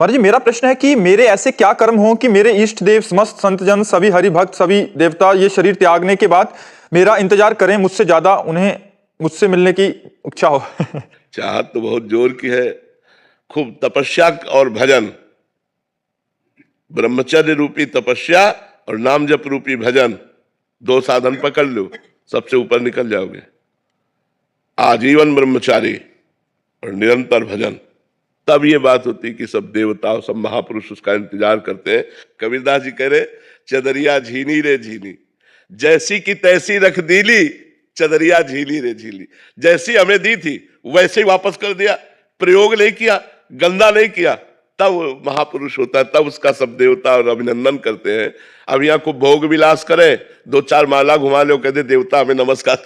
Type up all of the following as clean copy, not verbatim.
महाराज जी, मेरा प्रश्न है कि मेरे ऐसे क्या कर्म हों कि मेरे इष्ट देव, समस्त संत जन, सभी हरि भक्त, सभी देवता ये शरीर त्यागने के बाद मेरा इंतजार करें, मुझसे ज्यादा उन्हें मुझसे मिलने की इच्छा हो। चाहत तो बहुत जोर की है। खूब तपस्या और भजन, ब्रह्मचर्य रूपी तपस्या और नाम जप रूपी भजन, दो साधन पकड़ लो, सबसे ऊपर निकल जाओगे। आजीवन ब्रह्मचारी और निरंतर भजन, तब ये बात होती कि सब देवता सब महापुरुष उसका इंतजार करते हैं। कबीरदास जी कह रहे, चदरिया झीनी रे झीनी, जैसी की तैसी रख दीली, चदरिया झीली रे झीली। जैसी हमें दी थी वैसे ही वापस कर दिया, प्रयोग नहीं किया, गंदा नहीं किया, तब महापुरुष होता है, तब उसका सब देवता और अभिनंदन करते हैं। अब यहाँ को भोग विलास करें, दो चार माला घुमा लो, कहते देवता हमें नमस्कार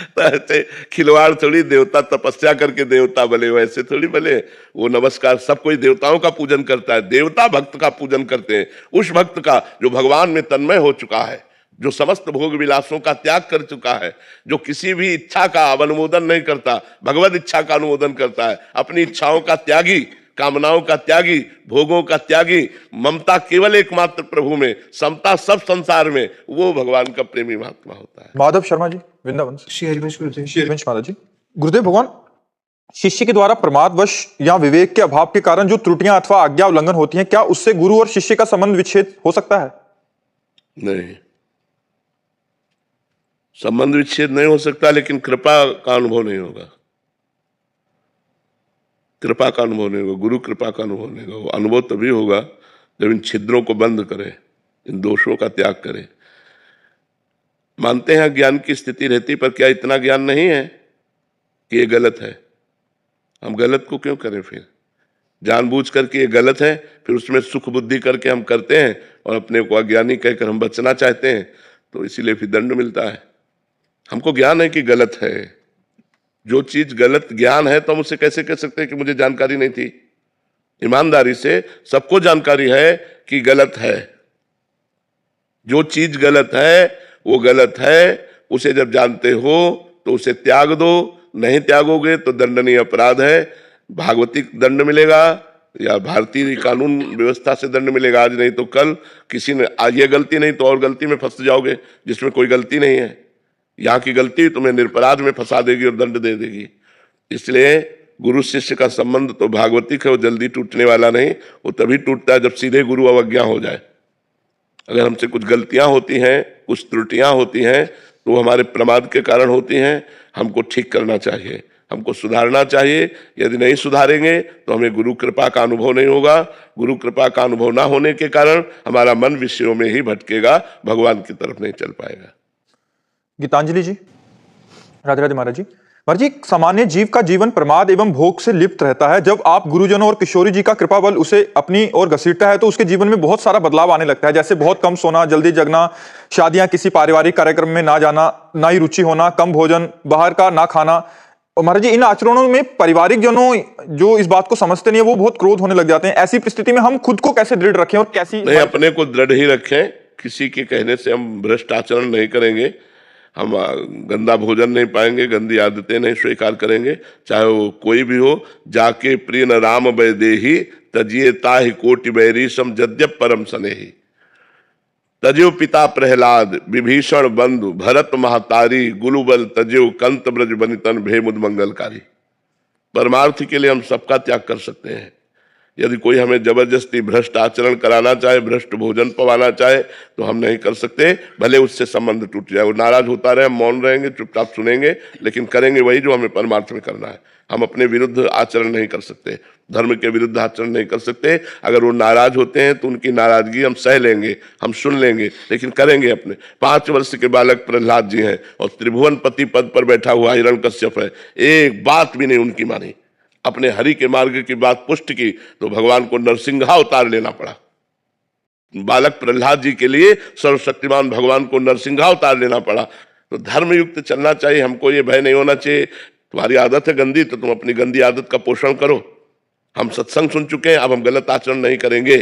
तो ऐसे खिलवाड़ थोड़ी, देवता तपस्या करके देवता बने, वैसे थोड़ी बने। वो नमस्कार, सब कोई देवताओं का पूजन करता है, देवता भक्त का पूजन करते हैं, उस भक्त का जो भगवान में तन्मय हो चुका है, जो समस्त भोग विलासों का त्याग कर चुका है, जो किसी भी इच्छा का अनुमोदन नहीं करता, भगवत इच्छा का अनुमोदन करता है, अपनी इच्छाओं का त्यागी, कामनाओं का त्यागी, भोगों का त्यागी, ममता केवल एकमात्र प्रभु में, समता सब संसार में, वो भगवान का प्रेमी महात्मा होता है। माधव शर्मा जी, वृंदावन से। श्री हरिवंश गुरुदेव। श्री हरिवंश महाराज जी, गुरुदेव भगवान, शिष्य के द्वारा प्रमादवश या विवेक के अभाव के कारण जो त्रुटियां अथवा आज्ञा उल्लंघन होती हैं, क्या उससे गुरु और शिष्य का संबंध विच्छेद हो सकता है? नहीं, संबंध विच्छेद नहीं हो सकता, लेकिन कृपा का अनुभव नहीं होगा। कृपा का अनुभव नहीं होगा, गुरु कृपा का अनुभव नहीं होगा। वो अनुभव तभी होगा जब इन छिद्रों को बंद करे, इन दोषों का त्याग करे। मानते हैं ज्ञान की स्थिति रहती, पर क्या इतना ज्ञान नहीं है कि ये गलत है? हम गलत को क्यों करें? फिर जानबूझ करके ये गलत है, फिर उसमें सुख बुद्धि करके हम करते हैं और अपने को अज्ञानी कहकर हम बचना चाहते हैं, तो इसीलिए फिर दंड मिलता है। हमको ज्ञान है कि गलत है। जो चीज गलत ज्ञान है तो हम उससे कैसे कह सकते हैं कि मुझे जानकारी नहीं थी? ईमानदारी से सबको जानकारी है कि गलत है। जो चीज गलत है वो गलत है, उसे जब जानते हो तो उसे त्याग दो, नहीं त्यागोगे तो दंडनीय अपराध है। भागवतिक दंड मिलेगा या भारतीय कानून व्यवस्था से दंड मिलेगा, आज नहीं तो कल। किसी ने आज ये गलती नहीं तो और गलती में फंस जाओगे जिसमें कोई गलती नहीं है। यहाँ की गलती तुम्हें निरपराध में फंसा देगी और दंड दे देगी। इसलिए गुरु शिष्य का संबंध तो भागवतिक है, वो जल्दी टूटने वाला नहीं। वो तभी टूटता है जब सीधे गुरु अवज्ञा हो जाए। अगर हमसे कुछ गलतियां होती हैं, कुछ त्रुटियां होती हैं, तो वो हमारे प्रमाद के कारण होती हैं। हमको ठीक करना चाहिए, हमको सुधारना चाहिए। यदि नहीं सुधारेंगे तो हमें गुरु कृपा का अनुभव नहीं होगा। गुरु कृपा का अनुभव ना होने के कारण हमारा मन विषयों में ही भटकेगा, भगवान की तरफ नहीं चल पाएगा। गीतांजलि जी, राधे राधे महाराज जी। महाराज जी, सामान्य जीव का जीवन प्रमाद एवं भोग से लिप्त रहता है। जब आप गुरुजनों और किशोरी जी का कृपा बल उसे अपनी ओर घसीटता है तो उसके जीवन में बहुत सारा बदलाव आने लगता है, जैसे बहुत कम सोना, जल्दी जगना, शादियां, किसी पारिवारिक कार्यक्रम में ना जाना, ना ही रुचि होना, कम भोजन, बाहर का ना खाना। और महाराज जी, इन आचरणों में पारिवारिक जनों जो इस बात को समझते नहीं है वो बहुत क्रोध होने लग जाते हैं। ऐसी परिस्थिति में हम खुद को कैसे दृढ़ रखें और कैसी नहीं, अपने को दृढ़ ही रखें। किसी के कहने से हम भ्रष्ट आचरण नहीं करेंगे, हम गंदा भोजन नहीं पाएंगे, गंदी आदतें नहीं स्वीकार करेंगे, चाहे वो कोई भी हो। जाके प्रिय न राम वैदेही, तजिए ताहि कोटि बैरी सम जद्यप परम सनेही। तजो पिता प्रहलाद, विभीषण बंधु, भरत महतारी, गुलुबल तजो कंत ब्रज बनितन भेमुद मंगलकारी। परमार्थ के लिए हम सबका त्याग कर सकते हैं। यदि कोई हमें जबरदस्ती भ्रष्ट आचरण कराना चाहे, भ्रष्ट भोजन पवाना चाहे, तो हम नहीं कर सकते। भले उससे संबंध टूट जाए, वो नाराज होता रहे, हम मौन रहेंगे, चुपचाप सुनेंगे, लेकिन करेंगे वही जो हमें परमार्थ में करना है। हम अपने विरुद्ध आचरण नहीं कर सकते, धर्म के विरुद्ध आचरण नहीं कर सकते। अगर वो नाराज होते हैं तो उनकी नाराजगी हम सह लेंगे, हम सुन लेंगे, लेकिन करेंगे अपने। 5 वर्ष के बालक प्रहलाद जी हैं और त्रिभुवन पति पद पर बैठा हुआ हिरण्यकश्यप है, एक बात भी नहीं उनकी मानी, अपने हरि के मार्ग की बात पुष्ट की, तो भगवान को नरसिंहावतार लेना पड़ा। बालक प्रहलाद जी के लिए सर्वशक्तिमान भगवान को नरसिंहावतार लेना पड़ा। तो धर्मयुक्त चलना चाहिए, हमको ये भय नहीं होना चाहिए। तुम्हारी आदत है गंदी, तो तुम अपनी गंदी आदत का पोषण करो। हम सत्संग सुन चुके हैं, अब हम गलत आचरण नहीं करेंगे।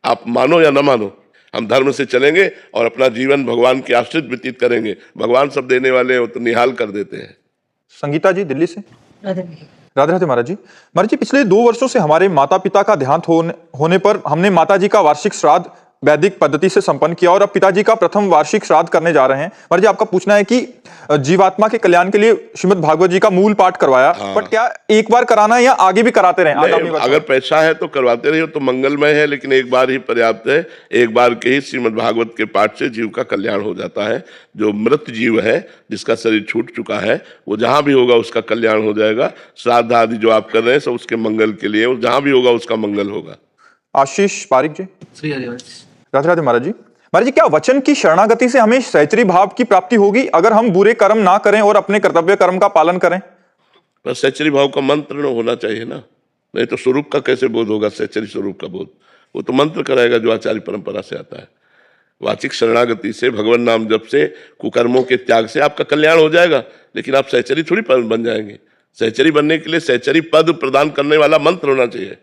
आप मानो या न मानो, हम धर्म से चलेंगे और अपना जीवन भगवान के आश्रित व्यतीत करेंगे। भगवान सब देने वाले हैं, वो तो निहाल कर देते हैं। संगीता जी, दिल्ली से। राधे राधे महाराज जी। महाराज जी, पिछले 2 वर्षों से हमारे माता पिता का देहांत होने पर हमने माता जी का वार्षिक श्राद्ध वैदिक पद्धति से संपन्न किया और अब पिताजी का प्रथम वार्षिक श्राद्ध करने जा रहे हैं। महाराज जी, आपका पूछना है कि जीवात्मा के कल्याण के लिए श्रीमद् भागवत जी का मूल पाठ करवाया, बट क्या एक बार कराना है या आगे भी कराते रहें आगामी वर्ष? अगर पैसा है तो करवाते रहिए तो मंगलमय है, लेकिन एक बार ही पर्याप्त है। एक बार के ही श्रीमद् भागवत के पाठ से जीव का कल्याण हो जाता है। जो मृत जीव है, जिसका शरीर छूट चुका है, वो जहां भी होगा उसका कल्याण हो जाएगा। श्राद्ध आदि जो आप कर रहे हैं सब उसके मंगल के लिए, और जहां भी होगा उसका मंगल होगा। आशीष पारिक जी। राधे राधे महाराज जी। महाराज जी, क्या वचन की शरणागति से हमें सहचरी भाव की प्राप्ति होगी अगर हम बुरे कर्म ना करें और अपने कर्तव्य कर्म का पालन करें? पर सहचरी भाव का मंत्र न होना चाहिए ना, नहीं तो स्वरूप का कैसे बोध होगा? सहचरी स्वरूप का बोध वो तो मंत्र कराएगा जो आचार्य परंपरा से आता है। वाचिक शरणागति से, भगवान नाम जप से, कुकर्मों के त्याग से आपका कल्याण हो जाएगा, लेकिन आप सहचरी थोड़ी बन जाएंगे। सहचरी बनने के लिए सहचरी पद प्रदान करने वाला मंत्र होना चाहिए,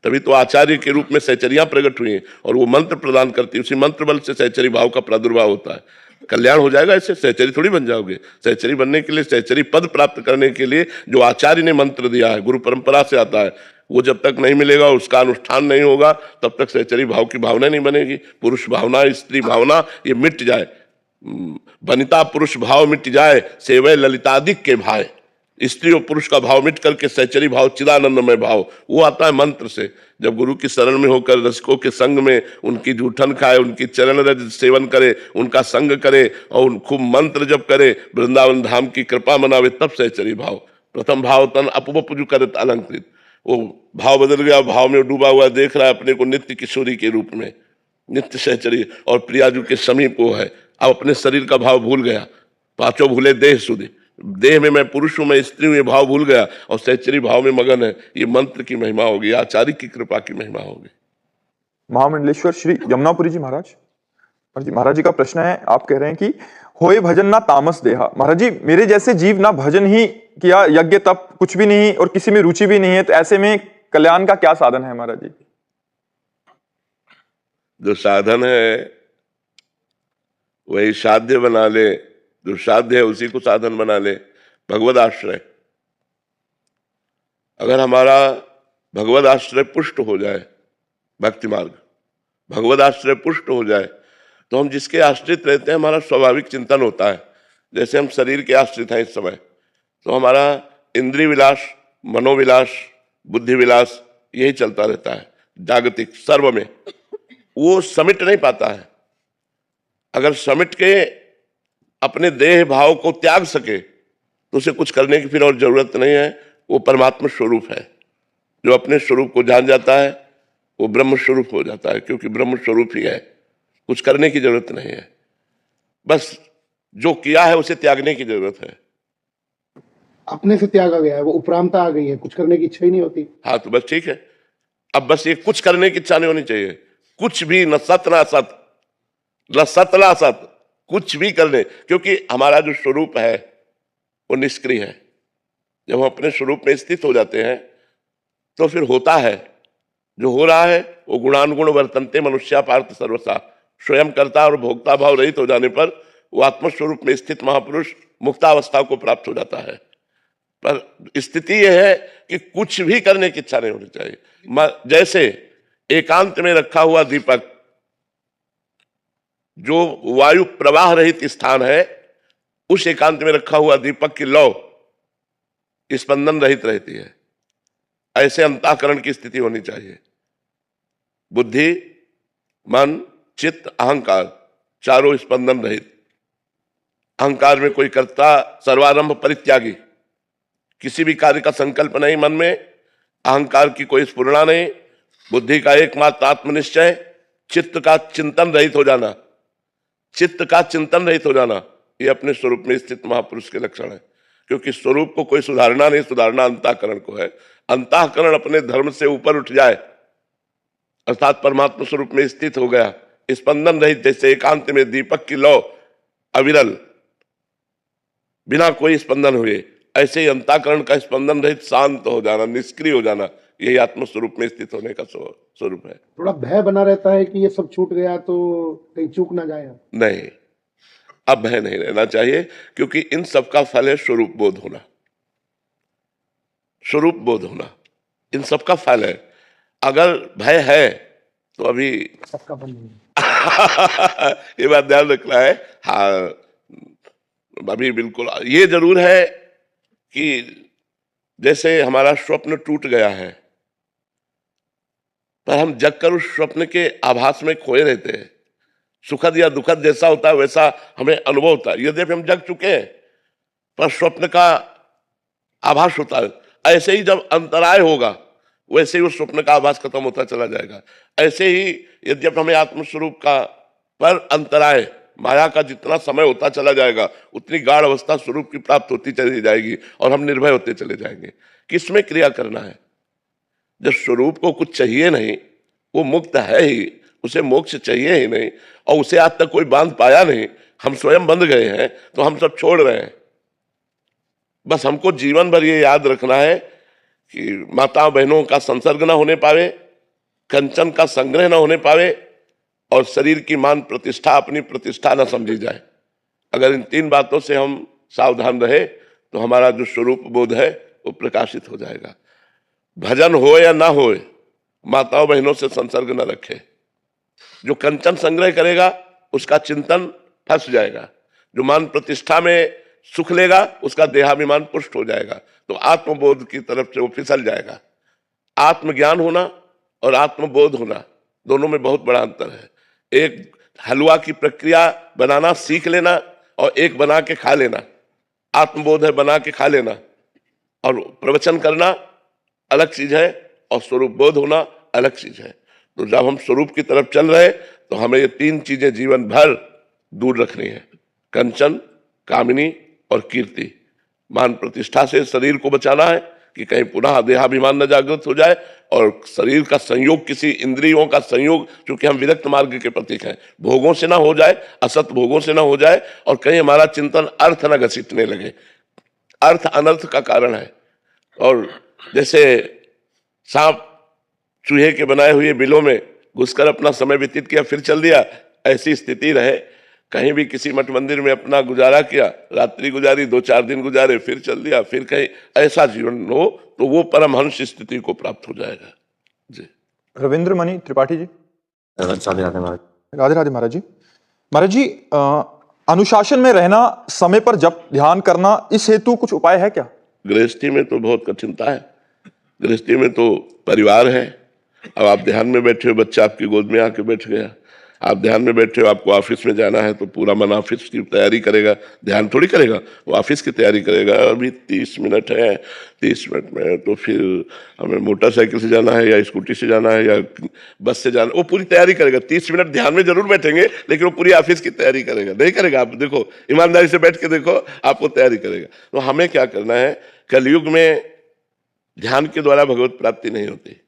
तभी तो आचार्य के रूप में सहचरियां प्रकट हुई हैं और वो मंत्र प्रदान करती है। उसी मंत्र बल से सहचरी भाव का प्रादुर्भाव होता है। कल्याण हो जाएगा, इससे सहचरी थोड़ी बन जाओगे। सहचरी बनने के लिए, सहचरी पद प्राप्त करने के लिए जो आचार्य ने मंत्र दिया है, गुरु परंपरा से आता है, वो जब तक नहीं मिलेगा, उसका अनुष्ठान नहीं होगा, तब तक सहचरी भाव की भावना नहीं बनेगी। पुरुष भावना, स्त्री भावना ये मिट जाए, वनिता पुरुष भाव मिट जाए, सेवय ललितादिक के भाई। स्त्री और पुरुष का भाव मिट करके सहचरी भाव, चिदानंदमय भाव, वो आता है मंत्र से। जब गुरु की शरण में होकर रसिकों के संग में उनकी जूठन खाए, उनकी चरण रज सेवन करे, उनका संग करे और खूब मंत्र जप करे, वृंदावन धाम की कृपा मनावे, तब सहचरी भाव। प्रथम भाव तन अपवपुजु करत अलंकृत, वो भाव बदल गया, भाव में डूबा हुआ देख रहा है अपने को नित्य किशोरी के रूप में, नित्य सहचरी और प्रियाजू के समीप वो है। अब अपने शरीर का भाव भूल गया, पांचों भूले देह सुधे, देह में मैं पुरुष हूं, मैं स्त्री हूं, ये भाव भूल गया और सहचरी भाव में मगन है। ये मंत्र की महिमा होगी, आचार्य की कृपा की महिमा होगी। महामंडलेश्वर श्री यमुनापुरी जी महाराज। महाराज जी का प्रश्न है, आप कह रहे हैं कि होए भजन ना तामस देहा। महाराज जी, मेरे जैसे जीव ना भजन ही किया, यज्ञ तप कुछ भी नहीं और किसी में रुचि भी नहीं है, तो ऐसे में कल्याण का क्या साधन है महाराज जी? जो साधन है वही साध्य बना ले, जो साध्य है उसी को साधन बना ले। भगवद आश्रय, अगर हमारा भगवद आश्रय पुष्ट हो जाए, भक्ति मार्ग भगवद आश्रय पुष्ट हो जाए, तो हम जिसके आश्रित रहते हैं हमारा स्वाभाविक चिंतन होता है। जैसे हम शरीर के आश्रित हैं इस समय, तो हमारा इंद्रिय विलास, मनोविलास, बुद्धि विलास यही चलता रहता है जागतिक सर्व में। वो समिट नहीं पाता है। अगर समिट के अपने देह भाव को त्याग सके तो उसे कुछ करने की फिर और जरूरत नहीं है। वो परमात्मा स्वरूप है। जो अपने स्वरूप को जान जाता है वो ब्रह्म स्वरूप हो जाता है, क्योंकि ब्रह्म स्वरूप ही है। कुछ करने की जरूरत नहीं है, बस जो किया है उसे त्यागने की जरूरत है। अपने से त्यागा गया है, वो उपरामता आ गई है, कुछ करने की इच्छा ही नहीं होती। हाँ, तो बस ठीक है। अब बस ये कुछ करने की इच्छा नहीं होनी चाहिए। कुछ भी, न सत ना सत, न सत ना सत, कुछ भी करने, क्योंकि हमारा जो स्वरूप है वो निष्क्रिय है। जब हम अपने स्वरूप में स्थित हो जाते हैं तो फिर होता है जो हो रहा है। वो गुणानुगुण वर्तन्ते मनुष्या पार्थ सर्वसा, स्वयं करता और भोक्ता भाव रहित हो जाने पर वो आत्मस्वरूप में स्थित महापुरुष मुक्तावस्था को प्राप्त हो जाता है। पर स्थिति यह है कि कुछ भी करने की इच्छा नहीं होनी चाहिए। जैसे एकांत में रखा हुआ दीपक, जो वायु प्रवाह रहित स्थान है, उस एकांत में रखा हुआ दीपक की लौ स्पंदन रहित रहती है। ऐसे अंतःकरण की स्थिति होनी चाहिए। बुद्धि, मन, चित्त, अहंकार चारों स्पंदन रहित। अहंकार में कोई कर्ता, सर्वारंभ परित्यागी, किसी भी कार्य का संकल्प नहीं मन में, अहंकार की कोई स्फुरणा नहीं, बुद्धि का एकमात्र आत्मनिश्चय, चित्त का चिंतन रहित हो जाना। चित्त का चिंतन रहित हो जाना ये अपने स्वरूप में स्थित महापुरुष के लक्षण है। क्योंकि स्वरूप को कोई सुधारना नहीं, सुधारना अंतःकरण को है। अंतःकरण अपने धर्म से ऊपर उठ जाए अर्थात परमात्मा स्वरूप में स्थित हो गया, स्पंदन रहित, जैसे एकांत में दीपक की लौ अविरल, बिना कोई स्पंदन हुए, ऐसे ही अंतःकरण का स्पंदन रहित शांत हो जाना, निष्क्रिय हो जाना, यही आत्मस्वरूप में स्थित होने का स्वरूप है। थोड़ा भय बना रहता है कि ये सब छूट गया तो कहीं चूक ना जाए। नहीं, अब भय नहीं रहना चाहिए, क्योंकि इन सब का फल है स्वरूप बोध होना। स्वरूप बोध होना, इन सब का फल है। अगर भय है तो अभी सबका बल नहीं। ये बात ध्यान रखना है। हाँ, अभी बिल्कुल ये जरूर है कि जैसे हमारा स्वप्न टूट गया है, पर हम जगकर उस स्वप्न के आभास में खोए रहते हैं। सुखद या दुखद जैसा होता है वैसा हमें अनुभव होता है, यद्यपि हम जग चुके हैं, पर स्वप्न का आभास होता है। ऐसे ही जब अंतराय होगा वैसे ही उस स्वप्न का आभास खत्म होता चला जाएगा। ऐसे ही यद्यपि हमें आत्मस्वरूप का पर अंतराय माया का जितना समय होता चला जाएगा उतनी गाढ़ अवस्था स्वरूप की प्राप्त होती चली जाएगी और हम निर्भय होते चले जाएंगे। किसमें क्रिया करना है? जब स्वरूप को कुछ चाहिए नहीं, वो मुक्त है ही, उसे मोक्ष चाहिए ही नहीं और उसे आज तक कोई बांध पाया नहीं, हम स्वयं बंध गए हैं, तो हम सब छोड़ रहे हैं। बस हमको जीवन भर ये याद रखना है कि माता बहनों का संसर्ग ना होने पावे, कंचन का संग्रह ना होने पावे और शरीर की मान प्रतिष्ठा अपनी प्रतिष्ठा ना समझी जाए। अगर इन तीन बातों से हम सावधान रहे तो हमारा जो स्वरूप बोध है वो प्रकाशित हो जाएगा। भजन हो या ना हो, माताओं बहनों से संसर्ग न रखे। जो कंचन संग्रह करेगा उसका चिंतन फंस जाएगा, जो मान प्रतिष्ठा में सुख लेगा उसका देहाभिमान पुष्ट हो जाएगा, तो आत्मबोध की तरफ से वो फिसल जाएगा। आत्मज्ञान होना और आत्मबोध होना दोनों में बहुत बड़ा अंतर है। एक हलवा की प्रक्रिया बनाना सीख लेना और एक बना के खा लेना। आत्मबोध है बना के खा लेना, और प्रवचन करना अलग चीज है और स्वरूप बोध होना अलग चीज है। तो जब हम स्वरूप की तरफ चल रहे तो हमें ये तीन चीजें जीवन भर दूर रखनी है, कंचन, कामिनी और कीर्ति। मान प्रतिष्ठा से शरीर को बचाना है कि कहीं पुनः देहाभिमान न जागृत हो जाए, और शरीर का संयोग किसी इंद्रियों का संयोग, क्योंकि हम विरक्त मार्ग के प्रतीक हैं, भोगों से ना हो जाए, असत भोगों से ना हो जाए, और कहीं हमारा चिंतन अर्थ न घसीटने लगे। अर्थ अनर्थ का कारण है। और जैसे सांप चूहे के बनाए हुए बिलों में घुसकर अपना समय व्यतीत किया फिर चल दिया, ऐसी स्थिति रहे। कहीं भी किसी मठ मंदिर में अपना गुजारा किया, रात्रि गुजारी, 2-4 दिन गुजारे, फिर चल दिया, फिर कहीं ऐसा जीवन हो तो वो परमहंस स्थिति को प्राप्त हो जाएगा। जी। रविंद्र मणि त्रिपाठी जी। राधे राधे महाराज। राधे राधे महाराज जी। महाराज जी, अनुशासन में रहना, समय पर जप ध्यान करना, इस हेतु कुछ उपाय है क्या? गृहस्थी में तो बहुत कठिनता है। गृहस्थी में तो परिवार है। अब आप ध्यान में बैठे हो, बच्चा आपकी गोद में आके बैठ गया, आप ध्यान में बैठे हो, आपको ऑफिस में जाना है तो पूरा मन ऑफिस की तैयारी करेगा, ध्यान थोड़ी करेगा, वो ऑफिस की तैयारी करेगा। अभी 30 मिनट है, 30 मिनट में तो फिर हमें मोटरसाइकिल से जाना है या स्कूटी से जाना है या बस से जाना, वो पूरी तैयारी करेगा। 30 मिनट ध्यान में जरूर बैठेंगे लेकिन वो पूरी ऑफिस की तैयारी करेगा, नहीं करेगा? आप देखो, ईमानदारी से बैठ के देखो, आपको तैयारी करेगा। तो हमें क्या करना है? कलयुग में ध्यान के द्वारा भगवत प्राप्ति नहीं होती,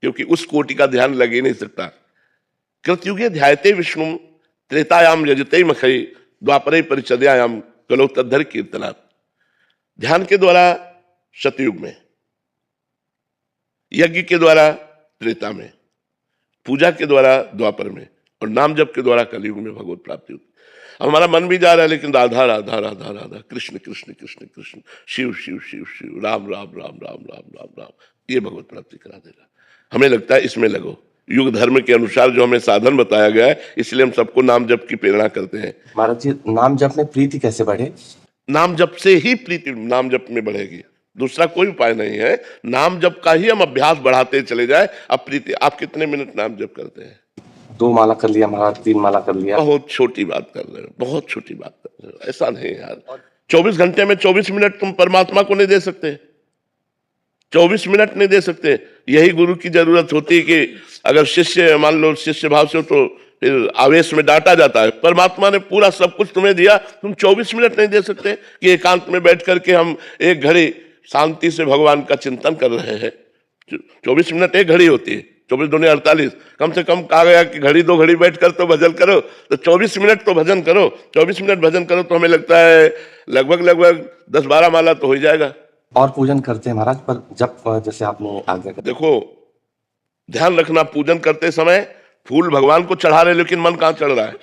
क्योंकि उस कोटि का ध्यान लग ही नहीं सकता। कृतयुगे ध्यायते विष्णु, त्रेतायाम यजते मखई, द्वापरे परिचर्यायाम कलो तद्धर कीर्तनात्। ध्यान के द्वारा सतयुग में, यज्ञ के द्वारा त्रेता में, पूजा के द्वारा द्वापर में, और नाम जप के द्वारा कलयुग में भगवत प्राप्ति होती। हमारा मन भी जा रहा है लेकिन राधा राधा राधा राधा, कृष्ण कृष्ण कृष्ण कृष्ण, शिव शिव शिव शिव, राम राम राम राम राम राम राम, ये भगवत प्राप्ति करा देगा। हमें लगता है इसमें लगो। युग धर्म के अनुसार जो हमें साधन बताया गया है, इसलिए हम सबको नाम जप की प्रेरणा करते हैं। महाराज जी, नाम जप में प्रीति कैसे बढ़े? नाम जप से ही प्रीति नाम जप में बढ़ेगी, दूसरा कोई उपाय नहीं है। नाम जप का ही हम अभ्यास बढ़ाते चले जाए। अब प्रीति, आप कितने मिनट नाम जप करते हैं? 2 माला कर लिया महाराज, 3 माला कर लिया। बहुत छोटी बात कर रहे हो, बहुत छोटी बात कर रहे हो। ऐसा नहीं यार, 24 घंटे में 24 मिनट तुम परमात्मा को नहीं दे सकते, 24 मिनट नहीं दे सकते। यही गुरु की जरूरत होती है कि अगर शिष्य, मान लो शिष्य भाव से, तो फिर आवेश में डांटा जाता है। परमात्मा ने पूरा सब कुछ तुम्हें दिया, तुम 24 मिनट नहीं दे सकते कि एकांत में बैठ करके हम एक घड़ी शांति से भगवान का चिंतन कर रहे हैं। 24 मिनट एक घड़ी होती है, 24 दूनी 48। कम से कम कहा गया कि घड़ी 2 घड़ी बैठ कर तो भजन करो, तो 24 मिनट तो भजन करो। 24 मिनट भजन करो तो हमें लगता है लगभग 10-12 माला तो हो ही जाएगा। और पूजन करते हैं महाराज, पर जब जैसे आपने आज्ञा कर। देखो, ध्यान रखना, पूजन करते समय फूल भगवान को चढ़ा रहे लेकिन मन कहां चढ़ रहा है?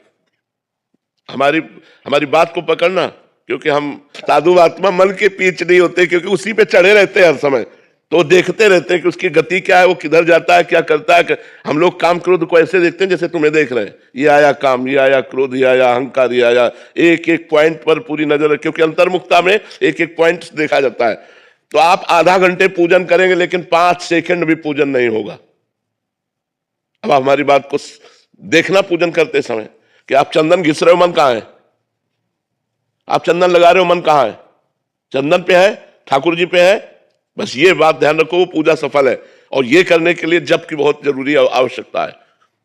हमारी बात को पकड़ना। क्योंकि हम साधु आत्मा मन के पीछ नहीं होते, क्योंकि उसी पे चढ़े रहते हैं हर समय, तो देखते रहते हैं कि उसकी गति क्या है, वो किधर जाता है, क्या करता है। हम लोग काम क्रोध को ऐसे देखते हैं जैसे तुम्हें देख रहे हैं, ये आया काम, ये आया क्रोध, ये आया अहंकार, ये आया, एक एक पॉइंट पर पूरी नजर, क्योंकि अंतर्मुखता में एक एक पॉइंट देखा जाता है। तो आप आधा घंटे पूजन करेंगे लेकिन 5 सेकंड भी पूजन नहीं होगा। अब हमारी बात को देखना पूजन करते समय कि आप चंदन घिस रहे हो, मन कहाँ है? आप चंदन लगा रहे हो, मन कहाँ है? चंदन पे है, ठाकुर जी पे है। बस ये बात ध्यान रखो, वो पूजा सफल है। और ये करने के लिए जप की बहुत जरूरी आवश्यकता है।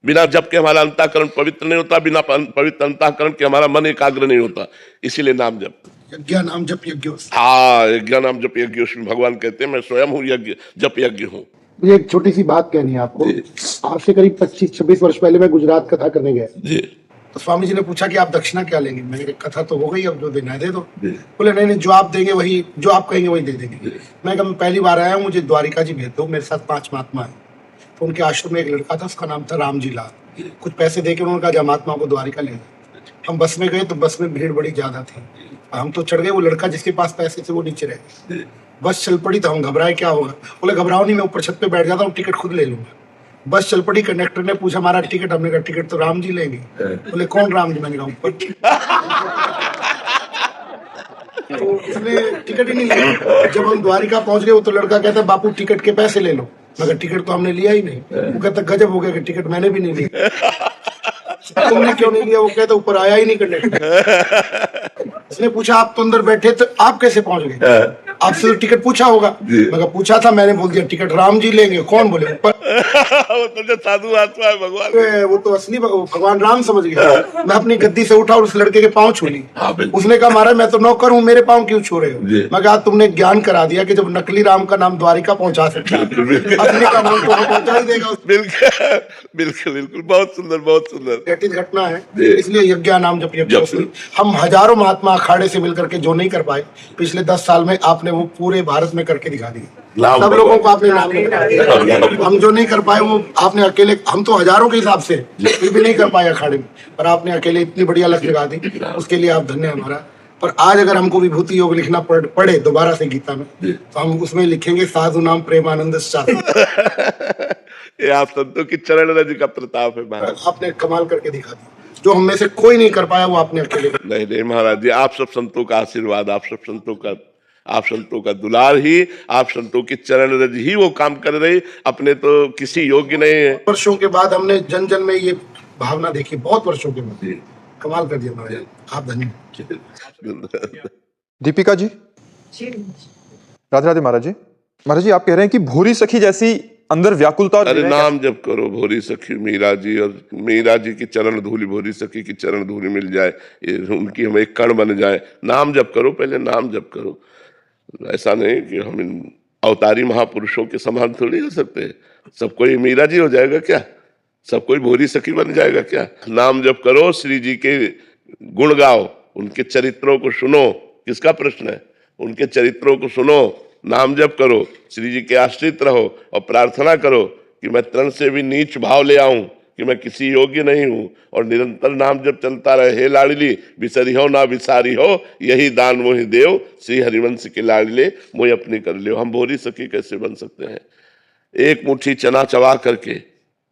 बिना जप के हमारा अंतःकरण पवित्र नहीं होता, बिना पवित्र अंतःकरण के हमारा मन एकाग्र नहीं होता। इसीलिए नाम जप, यज्ञ नाम जप यज्ञ। हाँ, यज्ञ नाम जप यज्ञ, उसमें भगवान कहते हैं मैं स्वयं हूँ यज्ञ, जप यज्ञ हूँ। मुझे एक छोटी सी बात कहनी है आपको। आज से करीब 25-26 वर्ष पहले मैं गुजरात कथा करने गया, तो स्वामी जी ने पूछा कि आप दक्षिणा क्या लेंगे। मैंने कहा कथा तो हो गई, अब जो देना है दे दो। बोले नहीं नहीं, जो आप देंगे वही, जो आप कहेंगे वही दे देंगे। मैं कहा मैं पहली बार आया हूँ, मुझे द्वारिका जी भेज दो, मेरे साथ 5 महात्मा है। तो उनके आश्रम में एक लड़का था, उसका नाम था राम जी लाल। कुछ पैसे दे के उन्होंने कहा महात्मा को द्वारिका ले गए। हम बस में गए तो बस में भीड़ बड़ी ज्यादा थी, हम तो चढ़ गए, वो लड़का जिसके पास पैसे थे वो नीचे रह गए। बस चल पड़ी तो हम घबराए क्या होगा। बोले घबराओ नहीं, मैं ऊपर छत पे बैठ जाता हूँ, टिकट खुद ले लूंगा। बस चल पड़ी, कंडक्टर ने पूछा हमारा टिकट, हमने कहा टिकट तो राम जी लेंगे। बोले कौन राम जी? मैंने कहा ऊपर। तो उसने टिकट ही नहीं लिया। जब हम द्वारिका पहुंच गए, वो तो लड़का कहता बापू टिकट के पैसे ले लो। मगर टिकट तो हमने लिया ही नहीं। वो कहता गजब हो गया कि टिकट मैंने भी नहीं लिया। तुमने क्यों नहीं लिया? वो कहता ऊपर आया ही नहीं कंडक्टर। उसने पूछा आप तो अंदर बैठे तो आप कैसे पहुंच गए? आपसे तो टिकट पूछा होगा। मगर पूछा था, मैंने बोल दिया टिकट राम जी लेंगे। कौन? बोले ऊपर। वो तो जो साधु आत्मा है भगवान, वो तो असली भगवान राम समझ गया। मैं अपनी गद्दी से उठा और उस लड़के के पाँव छू ली। उसने कहा महाराज मैं तो नौकर हूँ, मेरे पाँव क्यों छू रहे हो? मैं कहा तुमने ज्ञान करा दिया कि जब नकली राम का नाम द्वारिका पहुंचा सकता है, असली का नाम तो पहुंचा ही देगा। बिल्कुल बिल्कुल बिल्कुल, बहुत सुंदर बहुत सुंदर घटित घटना है, इसलिए यज्ञ नाम जप यज्ञ। हम हजारों महात्मा अखाड़े से मिलकर के जो नहीं कर पाए, पिछले 10 साल में आपने वो पूरे भारत में करके दिखा दी। सब लोगों को आपने नाम दिया। हम जो नहीं कर पाए वो आपने अकेले, हम तो हजारों के हिसाब से फिर भी नहीं कर पाए अखाड़े में, पर आपने अकेले इतनी बढ़िया लत लगा दी, उसके लिए आप धन्य हमारा। पर आज अगर हमको विभूति योग लिखना पड़े दोबारा से गीता में, तो हम उसमें लिखेंगे साधु नाम प्रेमानंद शास्त्री। ये आप संतों की चरण रज का प्रताप है महाराज। आपने कमाल करके दिखा दिया, जो हम में से कोई नहीं कर पाया वो आपने अकेले। नहीं नहीं महाराज जी, आप सब संतों का आशीर्वाद, आप संतों का दुलार ही, आप संतों की चरण रज ही वो काम कर रहे, अपने तो किसी योग्य नहीं है। वर्षों के बाद हमने जन जन में ये भावना देखी, बहुत वर्षों के बाद कमाल कर दिया महाराज, आप धन्य। दीपिका जी, राधे राधे महाराज जी। महाराज जी आप कह रहे हैं कि भूरी सखी जैसी अंदर व्याकुलता और अरे नाम जप करो, भोरी सखी मीरा जी, और मीरा जी की चरण धूलि, भोरी सखी की चरण धूलि मिल जाए, उनकी हम एक कण बन जाए। नाम जप करो, पहले नाम जप करो। ऐसा नहीं कि हम इन अवतारी महापुरुषों के समान थोड़ी हो सकते। सब कोई मीरा जी हो जाएगा क्या? सब कोई भोरी सखी बन जाएगा क्या? नाम जप करो, श्री जी के गुण गाओ, उनके चरित्रों को सुनो। किसका प्रश्न है? उनके चरित्रों को सुनो, नाम जप करो, श्री जी के आश्रित रहो और प्रार्थना करो कि मैं तन से भी नीच भाव ले आऊं, कि मैं किसी योग्य नहीं हूं, और निरंतर नाम जप चलता रहे। हे लाडली बिसरी हो ना बिसारी हो, यही दान मोहि देव, श्री हरिवंश के लाडले मोहि अपनी कर लियो। हम भोरी सखी कैसे बन सकते हैं? एक मुट्ठी चना चबा करके,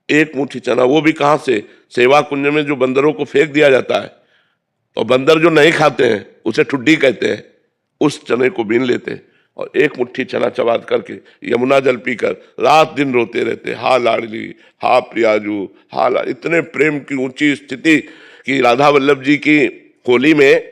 एक मुट्ठी चना, वो भी कहां से? सेवा कुंज में जो बंदरों को फेंक दिया जाता है, और बंदर जो नहीं खाते हैं उसे ठुड्डी कहते हैं, उस चने को बीन लेते और एक मुट्ठी चना चबा करके यमुना जल पीकर रात दिन रोते रहते, हा लाडली, हा प्रियाजू, हा ला। इतने प्रेम की ऊंची स्थिति कि राधा वल्लभ जी की होली में,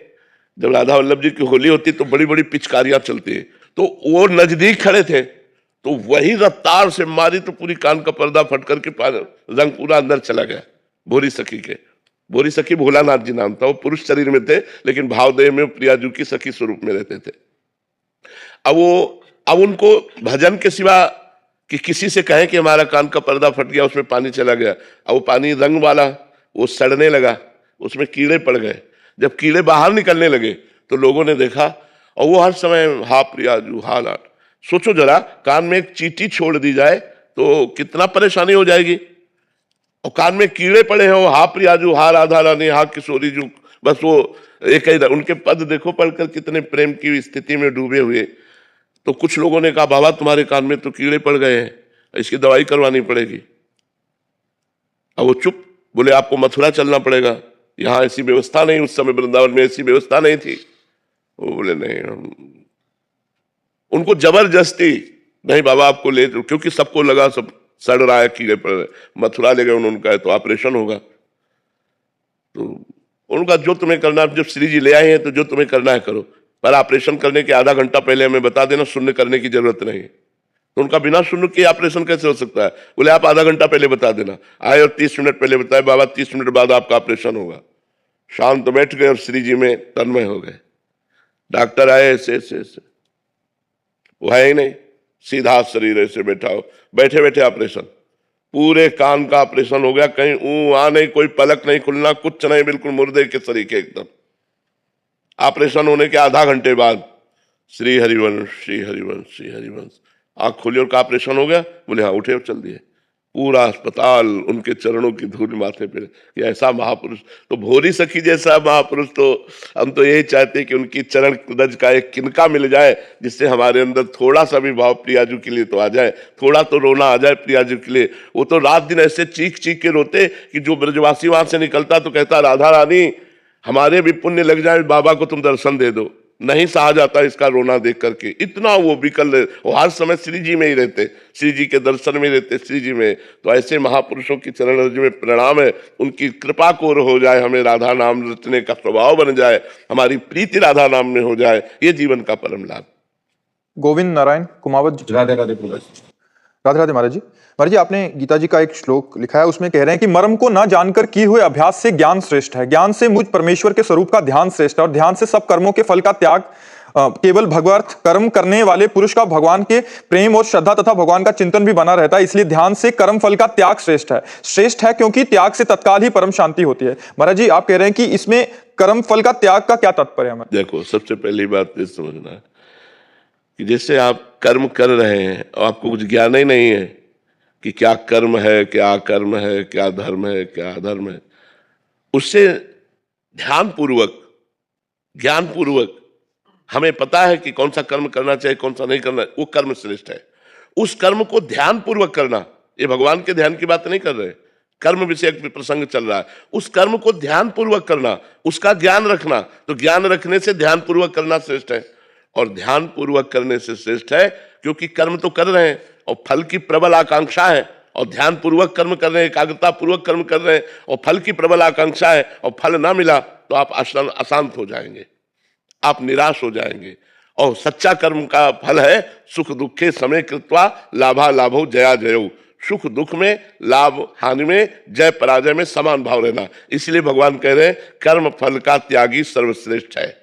जब राधा वल्लभ जी की होली होती तो बड़ी बड़ी पिचकारियां चलती, तो वो नजदीक खड़े थे, तो वही रफ्तार से मारी तो पूरी कान का पर्दा फट करके रंग पूरा अंदर चला गया। भोरी सखी के, भोरी सखी भोलानाथ जी नाम था, वो पुरुष शरीर में थे लेकिन भावदेह में प्रियाजू की सखी स्वरूप में रहते थे। अब उनको भजन के सिवा कि किसी से कहें कि हमारा कान का पर्दा फट गया, उसमें पानी चला गया, अब वो पानी रंग वाला, वो सड़ने लगा, उसमें कीड़े पड़ गए। जब कीड़े बाहर निकलने लगे तो लोगों ने देखा, और वो हर समय हा प्रियाजू हा लाड। सोचो जरा, कान में एक चींटी छोड़ दी जाए तो कितना परेशानी हो जाएगी, और कान में कीड़े पड़े हो, हा प्रियाजू, हा राधा रानी, हा किशोरी जू, बस वो एक ही उनके पद देखो पढ़कर कितने प्रेम की स्थिति में डूबे हुए। तो कुछ लोगों ने कहा बाबा तुम्हारे कान में तो कीड़े पड़ गए हैं, इसकी दवाई करवानी पड़ेगी। अब वो चुप, बोले आपको मथुरा चलना पड़ेगा, यहाँ ऐसी व्यवस्था नहीं, उस समय वृंदावन में ऐसी व्यवस्था नहीं थी। वो बोले नहीं, उनको जबरदस्ती नहीं बाबा आपको ले, क्योंकि सबको लगा सब सड़ रहा है, कीड़े पड़ रहे, मथुरा ले गए उन्होंने कहा तो ऑपरेशन होगा। तो उनका जो तुम्हें करना, जब श्री जी ले आए हैं तो जो तुम्हें करना है करो, पर ऑपरेशन करने के आधा घंटा पहले हमें बता देना, शून्य करने की जरूरत नहीं। तो उनका बिना शून्य के ऑपरेशन कैसे हो सकता है? बोले आप आधा घंटा पहले बता देना। आए और 30 मिनट पहले बताए बाबा 30 मिनट बाद आपका ऑपरेशन होगा। शांत बैठ गए और श्री जी में तन्मय हो गए। डॉक्टर आए ऐसे ऐसे ऐसे, वो है ही नहीं, सीधा शरीर ऐसे बैठा हो, बैठे बैठे ऑपरेशन, पूरे कान का ऑपरेशन हो गया, कहीं वहां नहीं, कोई पलक नहीं खुलना, कुछ नहीं, बिल्कुल मुर्दे के तरीके एकदम। ऑपरेशन होने के आधा घंटे बाद श्री हरिवंश श्री हरिवंश श्री हरिवंश, आंख खोली और का ऑपरेशन हो गया। बोले हाँ, उठे और चल दिए। पूरा अस्पताल उनके चरणों की धूल माथे पे कि ऐसा महापुरुष, तो भोरी सखी जैसा महापुरुष, तो हम तो यही चाहते हैं कि उनकी चरण रज का एक किनका मिल जाए, जिससे हमारे अंदर थोड़ा सा भी भाव प्रियाजू के लिए तो आ जाए, थोड़ा तो रोना आ जाए प्रियाजू के लिए। वो तो रात दिन ऐसे चीख चीख के रोते कि जो ब्रजवासी वहां से निकलता तो कहता राधा रानी हमारे भी पुण्य लग जाए, बाबा को तुम दर्शन दे दो। नहीं सहा जाता इसका रोना देख करके, इतना वो विकल, वो हर समय श्री जी में ही रहते, श्री जी के दर्शन में रहते, श्री जी में। तो ऐसे महापुरुषों की चरण रज में प्रणाम है, उनकी कृपा को हो जाए, हमें राधा नाम रचने का स्वभाव बन जाए, हमारी प्रीति राधा नाम में हो जाए, ये जीवन का परम लाभ। गोविंद नारायण कुमावत जी। राधे राधे प्रभु। राधे राधे महाराज जी। महाराज जी, आपने गीता जी का एक श्लोक लिखा है, उसमें कह रहे हैं कि मर्म को न जानकर किए हुए अभ्यास से ज्ञान श्रेष्ठ है, ज्ञान से मुझ परमेश्वर के स्वरूप का ध्यान श्रेष्ठ है, और ध्यान से सब कर्मों के फल का त्याग। केवल भगवत कर्म करने वाले पुरुष का भगवान के प्रेम और श्रद्धा तथा भगवान का चिंतन भी बना रहता है, इसलिए ध्यान से कर्म फल का त्याग श्रेष्ठ है। श्रेष्ठ है क्योंकि त्याग से तत्काल ही परम शांति होती है। महाराज जी, आप कह रहे हैं कि इसमें कर्म फल का त्याग का क्या तात्पर्य है? देखो, सबसे पहली बात ये समझना है कि जैसे आप कर्म कर रहे हैं और आपको कुछ ज्ञान ही नहीं है कि क्या कर्म है, क्या अकर्म है, क्या धर्म है, क्या अधर्म है, उससे ध्यानपूर्वक ज्ञानपूर्वक हमें पता है कि कौन सा कर्म करना चाहिए, कौन सा नहीं करना, वो कर्म श्रेष्ठ है। उस कर्म को ध्यानपूर्वक करना, ये भगवान के ध्यान की बात नहीं कर रहे, कर्म विषय प्रसंग चल रहा है। उस कर्म को ध्यानपूर्वक करना, उसका ज्ञान रखना, तो ज्ञान रखने से ध्यानपूर्वक करना श्रेष्ठ है। और ध्यानपूर्वक करने से श्रेष्ठ है क्योंकि कर्म तो कर रहे हैं और फल की प्रबल आकांक्षा है, और ध्यानपूर्वक कर्म कर रहे हैं, एकाग्रता पूर्वक कर्म कर रहे हैं और फल की प्रबल आकांक्षा है और फल ना मिला तो आप अशांत हो जाएंगे, आप निराश हो जाएंगे। और सच्चा कर्म का फल है सुख दुखे समय कृत्वा लाभा लाभो जया जयो, सुख दुख में, लाभ हानि में, जय पराजय में समान भाव रहना। इसलिए भगवान कह रहे हैं कर्म फल का त्यागी सर्वश्रेष्ठ है,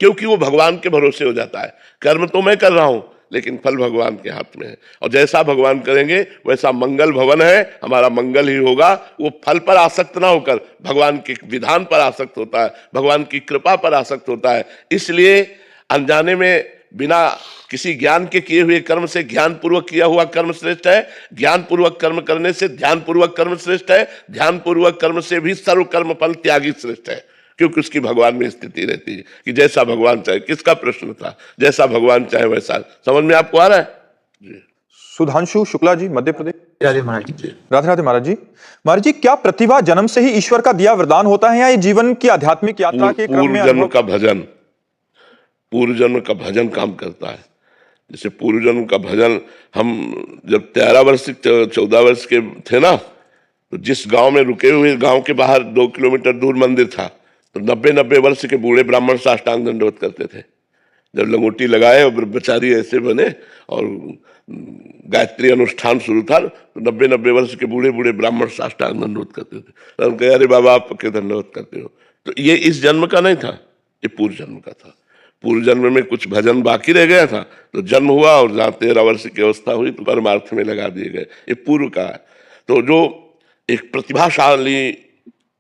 क्योंकि वो भगवान के भरोसे हो जाता है। कर्म तो मैं कर रहा हूं लेकिन फल भगवान के हाथ में है, और जैसा भगवान करेंगे वैसा मंगल भवन है, हमारा मंगल ही होगा। वो फल पर आसक्त ना होकर भगवान के विधान पर आसक्त होता है, भगवान की कृपा पर आसक्त होता है। इसलिए अनजाने में बिना किसी ज्ञान के किए हुए कर्म से ज्ञानपूर्वक किया हुआ कर्म श्रेष्ठ है, ज्ञानपूर्वक कर्म करने से ध्यानपूर्वक कर्म श्रेष्ठ है, ध्यानपूर्वक कर्म से भी सर्व कर्म फल त्यागी श्रेष्ठ है, क्योंकि उसकी भगवान में स्थिति रहती है कि जैसा भगवान चाहे। किसका प्रश्न था? जैसा भगवान चाहे वैसा। समझ में आपको आ रहा है जी? सुधांशु शुक्ला जी, मध्य प्रदेश। राधे महाराज जी। राधे राधे महाराज जी। महाराज जी, क्या प्रतिभा जन्म से ही ईश्वर का दिया वरदान होता है या ये जीवन की आध्यात्मिक यात्रा के क्रम में पूर्व जन्म का भजन काम करता है। जैसे पूर्व जन्म का भजन, हम जब 13 वर्ष 14 वर्ष के थे ना, तो जिस गांव में रुके हुए, गांव के बाहर 2 किलोमीटर दूर मंदिर था, तो 90 वर्ष के बूढ़े ब्राह्मण साष्टांग दंडवत करते थे। जब लंगोटी लगाए और ब्रह्मचारी ऐसे बने और गायत्री अनुष्ठान शुरू था, तो 90 वर्ष के बूढ़े बूढ़े ब्राह्मण साष्टांग दंडवत करते थे। तो हम कहे अरे बाबा आप के दंडवत करते हो? तो ये इस जन्म का नहीं था, ये पूर्व जन्म का था। पूर्व जन्म में कुछ भजन बाकी रह गया था, तो जन्म हुआ और जहाँ 13 वर्ष की अवस्था हुई तो परमार्थ में लगा दिए गए। ये पूर्व का है। तो जो एक प्रतिभाशाली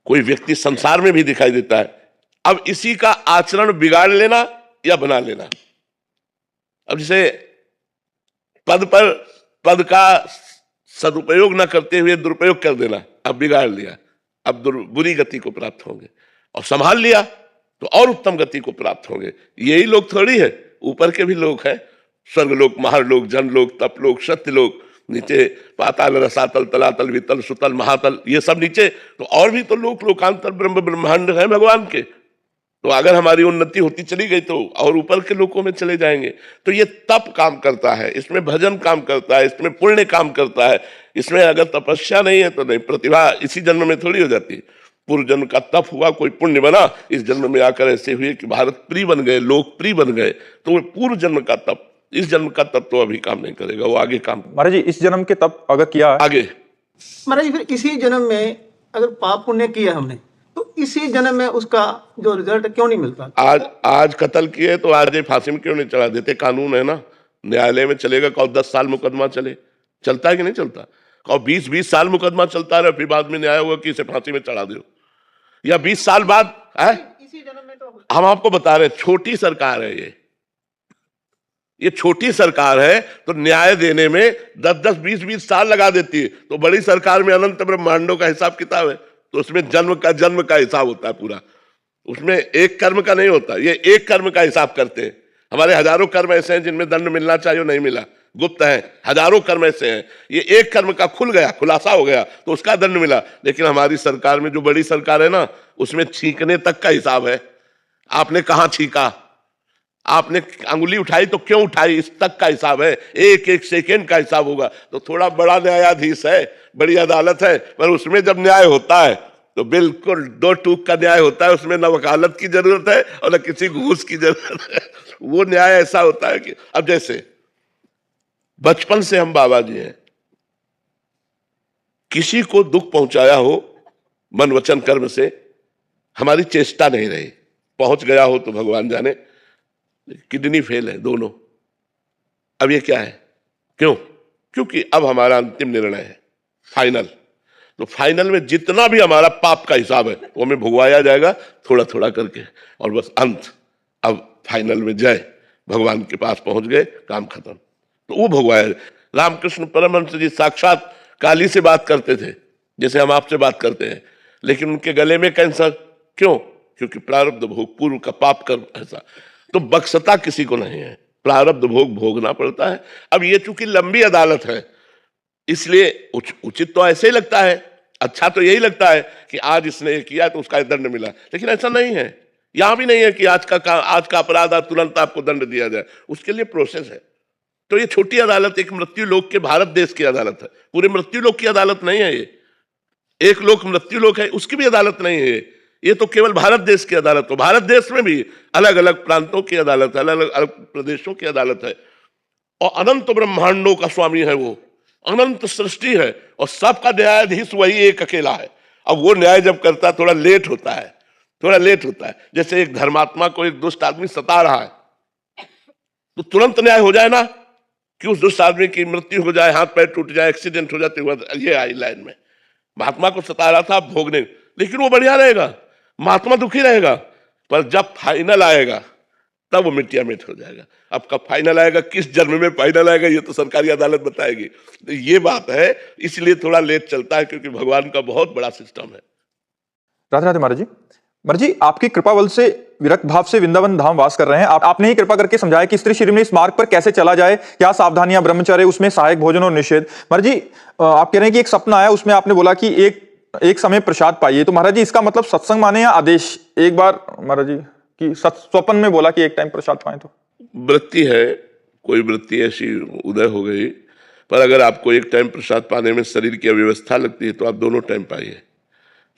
कोई व्यक्ति संसार में भी दिखाई देता है, अब इसी का आचरण बिगाड़ लेना या बना लेना। अब जैसे पद का सदुपयोग न करते हुए दुरुपयोग कर देना, अब बिगाड़ लिया, अब बुरी गति को प्राप्त होंगे। और संभाल लिया तो और उत्तम गति को प्राप्त होंगे। यही लोग थोड़ी है, ऊपर के भी लोग हैं, स्वर्गलोक, महालोक, जनलोक, तपलोक, सत्यलोक, नीचे पाताल, रसातल, तलातल, वितल, सुतल, महातल, ये सब नीचे तो और भी तो लोक, लोकांतर, ब्रह्म ब्रह्मांड है भगवान के। तो अगर हमारी उन्नति होती चली गई तो और ऊपर के लोकों में चले जाएंगे। तो ये तप काम करता है, इसमें भजन काम करता है, इसमें पुण्य काम करता है। इसमें अगर तपस्या नहीं है तो नहीं, प्रतिभा इसी जन्म में थोड़ी हो जाती है। पूर्व जन्म का तप हुआ, कोई पुण्य बना, इस जन्म में आकर ऐसे हुए कि भारत प्रिय बन गए, लोक प्रिय बन गए, तो वो पूर्व जन्म का तप, इस जन्म का तप तो अभी काम नहीं करेगा, वो आगे काम महाराज जी इस जन्म के तप अगर किया है आगे। महाराज जी, फिर इसी जन्म में अगर पाप पुण्य किया हमने तो इसी जन्म में उसका जो रिजल्ट क्यों नहीं मिलता? आज कत्ल किए तो आज ये फांसी में क्यों नहीं चढ़ा देते? कानून है ना, न्यायालय में चलेगा। कहो 10 साल मुकदमा चलता है कि नहीं चलता? कहो 20 साल मुकदमा चलता रहे, फिर बाद में न्याय हुआ कि इसे फांसी में चढ़ा दो, या 20 साल बाद है? इसी जन्म में तो हम आपको बता रहे, छोटी सरकार है ये छोटी सरकार है तो न्याय देने में 10-10, 20-20 साल लगा देती है। तो बड़ी सरकार में अनंत ब्रह्मांडों का हिसाब किताब है, तो उसमें जन्म का हिसाब होता है पूरा, उसमें एक कर्म का नहीं होता। ये एक कर्म का हिसाब करते हैं। हमारे हजारों कर्म ऐसे हैं जिनमें दंड मिलना चाहिए नहीं मिला, गुप्त है, हजारों कर्म ऐसे हैं। ये एक कर्म का खुल गया, खुलासा हो गया तो उसका दंड मिला। लेकिन हमारी सरकार में, जो बड़ी सरकार है ना, उसमें छींकने तक का हिसाब है। आपने कहां छींका, आपने अंगुली उठाई तो क्यों उठाई, इस तक का हिसाब है। एक एक सेकेंड का हिसाब होगा। तो थोड़ा बड़ा न्यायाधीश है, बड़ी अदालत है, पर उसमें जब न्याय होता है तो बिल्कुल 2 टूक का न्याय होता है। उसमें न वकालत की जरूरत है और न किसी घूस की जरूरत है। वो न्याय ऐसा होता है कि अब जैसे बचपन से हम बाबा जी हैं, किसी को दुख पहुंचाया हो मन वचन कर्म से, हमारी चेष्टा नहीं रही, पहुंच गया हो तो भगवान जाने, किडनी फेल है दोनों। अब ये क्या है, क्यों? क्योंकि अब हमारा अंतिम निर्णय है, फाइनल। तो फाइनल में जितना भी हमारा पाप का हिसाब है वो हमें भुगवाया जाएगा थोड़ा थोड़ा करके, और बस अंत, अब फाइनल में जय, भगवान के पास पहुंच गए, काम खत्म। तो वो भुगवाया। रामकृष्ण परमहंस जी साक्षात काली से बात करते थे जैसे हम आपसे बात करते हैं, लेकिन उनके गले में कैंसर, क्यों? क्योंकि प्रारब्ध भोग, पूर्व का पाप कर्म ऐसा। तो बख्शता किसी को नहीं है, प्रारब्ध भोग भोगना पड़ता है। अब ये चूंकि लंबी अदालत है, इसलिए उचित तो ऐसे ही लगता है, अच्छा तो यही लगता है कि आज इसने ये किया तो उसका दंड मिला, लेकिन ऐसा नहीं है। यहां भी नहीं है कि आज का अपराध तुरंत आपको दंड दिया जाए, उसके लिए प्रोसेस है। तो ये छोटी अदालत एक मृत्यु लोक के, भारत देश की अदालत है, पूरे मृत्यु लोक की अदालत नहीं है ये। एक लोक मृत्यु लोक है, उसकी भी अदालत नहीं है ये तो केवल भारत देश की अदालत हो। भारत देश में भी अलग अलग प्रांतों की अदालत है, अलग अलग प्रदेशों की अदालत है, और अनंत ब्रह्मांडों का स्वामी है वो, अनंत सृष्टि है, और सबका न्यायाधीश वही एक अकेला है। अब वो न्याय जब करता है थोड़ा लेट होता है, थोड़ा लेट होता है। जैसे एक धर्मात्मा को एक दुष्ट आदमी सता रहा है तो तुरंत न्याय हो जाए ना, कि उस दुष्ट आदमी की मृत्यु हो जाए, हाथ पैर टूट जाए, एक्सीडेंट हो जाते हुए, ये आई लाइन में महात्मा को सता रहा था भोगने, लेकिन वो बढ़िया रहेगा, महात्मा दुखी रहेगा, पर जब फाइनल आएगा तब वो मिट्टिया मिट हो जाएगा। अब कब फाइनल आएगा, किस जन्म में फाइनल आएगा, ये तो सरकारी अदालत बताएगी। तो ये बात है, इसलिए थोड़ा लेट चलता है, क्योंकि भगवान का बहुत बड़ा सिस्टम है। राधे राधे महाराज जी। महाराज जी आपकी कृपा बल से विरक्त भाव से वृंदावन धाम वास कर रहे हैं। आपने ही कृपा करके समझाया कि स्त्री शरीर में इस मार्ग पर कैसे चला जाए, क्या सावधानियां, ब्रह्मचर्य, उसमें सहायक भोजन और निषेध। महाराज जी आप कह रहे हैं कि एक सपना आया, उसमें आपने बोला कि एक समय प्रसाद पाइए, तो महाराज जी इसका मतलब सत्संग माने या आदेश? एक बार महाराज जी कि स्वप्न में बोला कि एक टाइम प्रसाद पाए, तो वृत्ति है, कोई वृत्ति ऐसी उदय हो गई, पर अगर आपको एक टाइम प्रसाद पाने में शरीर की अव्यवस्था लगती है तो आप दोनों टाइम पाइए।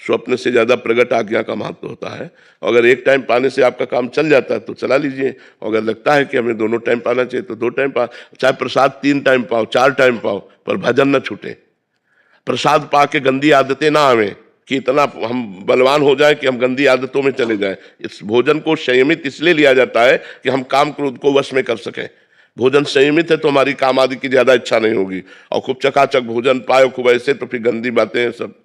स्वप्न से ज्यादा प्रगट आज्ञा का महत्व होता है। अगर एक टाइम पाने से आपका काम चल जाता है तो चला लीजिए, अगर लगता है कि हमें दोनों टाइम पाना चाहिए तो 2 टाइम पाओ, चाहे प्रसाद 3 टाइम पाओ, 4 टाइम पाओ, पर भजन न छूटे। प्रसाद पा के गंदी आदतें ना आवे, कि इतना हम बलवान हो जाए कि हम गंदी आदतों में चले जाएं। इस भोजन को संयमित इसलिए लिया जाता है कि हम काम क्रोध को वश में कर सकें। भोजन संयमित है तो हमारी काम आदि की ज्यादा इच्छा नहीं होगी, और खूब चकाचक भोजन पाए खूब ऐसे तो फिर गंदी बातें सब।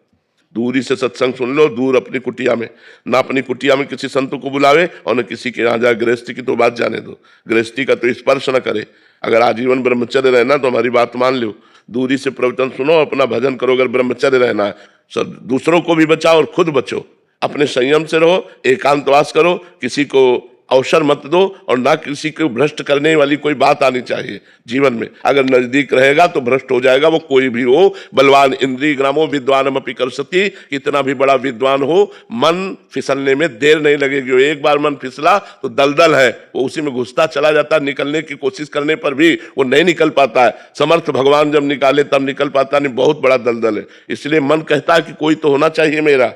दूरी से सत्संग सुन लो, दूर अपनी कुटिया में, ना अपनी कुटिया में किसी संत को बुलावे और न किसी के यहाँ जाए। गृहस्थी की तो बात जाने दो, गृहस्थी का तो स्पर्श न करे। अगर आजीवन ब्रह्मचर्य रहना तो हमारी बात मान लो, दूरी से प्रवचन सुनो, अपना भजन करो। अगर ब्रह्मचर्य रहना है, सब दूसरों को भी बचाओ और खुद बचो। अपने संयम से रहो, एकांतवास करो, किसी को अवसर मत दो और ना किसी को भ्रष्ट करने वाली कोई बात आनी चाहिए जीवन में। अगर नजदीक रहेगा तो भ्रष्ट हो जाएगा, वो कोई भी हो। बलवान इंद्रिय ग्रामो विद्वानम अपि करसति, कितना भी बड़ा विद्वान हो, मन फिसलने में देर नहीं लगेगी। एक बार मन फिसला तो दलदल है, वो उसी में घुसता चला जाता, निकलने की कोशिश करने पर भी वो नहीं निकल पाता है। समर्थ भगवान जब निकाले तब निकल पाता नहीं, बहुत बड़ा दलदल है। इसलिए मन कहता है कि कोई तो होना चाहिए मेरा,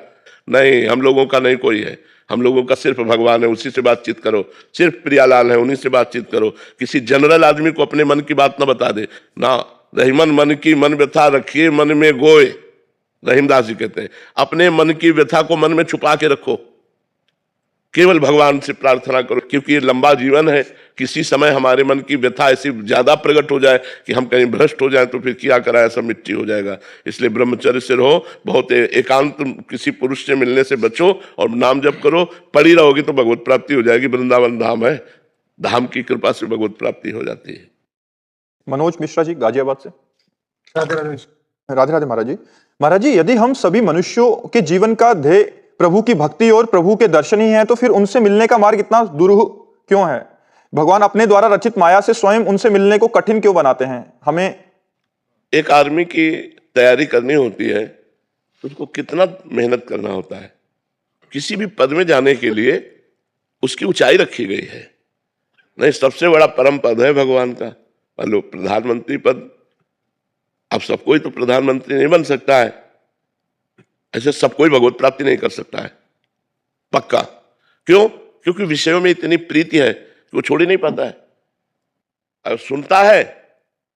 नहीं, हम लोगों का नहीं कोई है, हम लोगों का सिर्फ भगवान है, उसी से बातचीत करो। सिर्फ प्रियालाल है, उन्हीं से बातचीत करो। किसी जनरल आदमी को अपने मन की बात ना बता दे ना। रहीमन मन की मन व्यथा रखिए मन में गोए, रहीमदास जी कहते हैं। अपने मन की व्यथा को मन में छुपा के रखो, केवल भगवान से प्रार्थना करो, क्योंकि ये लंबा जीवन है। किसी समय हमारे मन की व्यथा ऐसी ज्यादा प्रकट हो जाए कि हम कहीं भ्रष्ट हो जाए तो फिर क्या करा, ऐसा मिट्टी हो जाएगा। इसलिए ब्रह्मचर्य से रहो, बहुत एकांत किसी पुरुष से मिलने से बचो और नाम जप करो। पड़ी रहोगी तो भगवत प्राप्ति हो जाएगी। वृंदावन धाम है, धाम की कृपा से भगवत प्राप्ति हो जाती है। मनोज मिश्रा जी गाजियाबाद से। राधे राधे। राधे राधे महाराज जी। महाराज जी, यदि हम सभी मनुष्यों के जीवन का ध्येय प्रभु की भक्ति और प्रभु के दर्शन ही है, तो फिर उनसे मिलने का मार्ग इतना दुरूह क्यों है? भगवान अपने द्वारा रचित माया से स्वयं उनसे मिलने को कठिन क्यों बनाते हैं? हमें एक आर्मी की तैयारी करनी होती है तो उसको कितना मेहनत करना होता है। किसी भी पद में जाने के लिए उसकी ऊंचाई रखी गई है। नहीं, सबसे बड़ा परम पद है भगवान का। मान लो प्रधानमंत्री पद, अब सब कोई तो प्रधानमंत्री नहीं बन सकता है, ऐसे सब कोई भगवत प्राप्ति नहीं कर सकता है पक्का। क्यों? क्योंकि विषयों में इतनी प्रीति है कि वो छोड़ ही नहीं पाता है। और सुनता है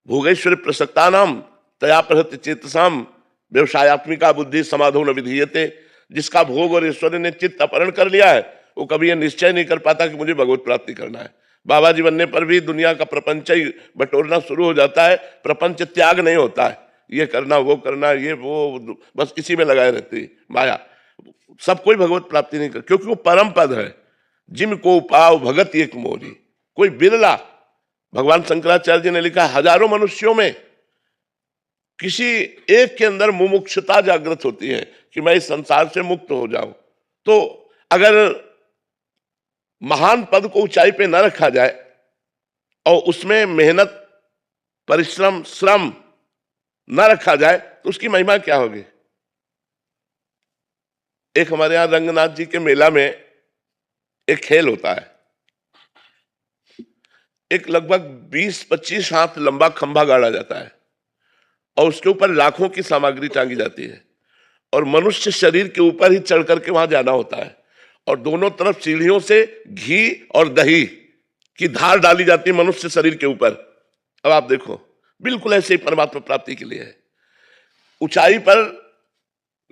भोगेश्वर प्रसक्ता नाम तया प्रहत चेतसाम व्यवसायत्मिका बुद्धि समाधो न विधीयते। जिसका भोग और ईश्वर ने चित्त अपहरण कर लिया है, वो कभी ये निश्चय नहीं कर पाता कि मुझे भगवत प्राप्ति करना है। बाबा जी बनने पर भी दुनिया का प्रपंच ही बटोरना शुरू हो जाता है। प्रपंच त्याग नहीं होता है, ये करना वो करना, ये वो, बस इसी में लगाए रहती है माया। सब कोई भगवत प्राप्ति नहीं कर, क्योंकि वो परम पद है। जिम को पाव भगत एक मोरी, कोई बिरला। भगवान शंकराचार्य जी ने लिखा, हजारों मनुष्यों में किसी एक के अंदर मुमुक्षुता जागृत होती है कि मैं इस संसार से मुक्त हो जाऊं। तो अगर महान पद को ऊंचाई पे न रखा जाए और उसमें मेहनत, परिश्रम, श्रम न रखा जाए तो उसकी महिमा क्या होगी? एक हमारे यहां रंगनाथ जी के मेला में एक खेल होता है। एक लगभग 20-25 हाथ लंबा खंभा गाड़ा जाता है और उसके ऊपर लाखों की सामग्री टांगी जाती है और मनुष्य शरीर के ऊपर ही चढ़ करके वहां जाना होता है और दोनों तरफ सीढ़ियों से घी और दही की धार डाली जाती है मनुष्य शरीर के ऊपर। अब आप देखो, बिल्कुल ऐसे ही परमात्मा प्राप्ति के लिए है। ऊंचाई पर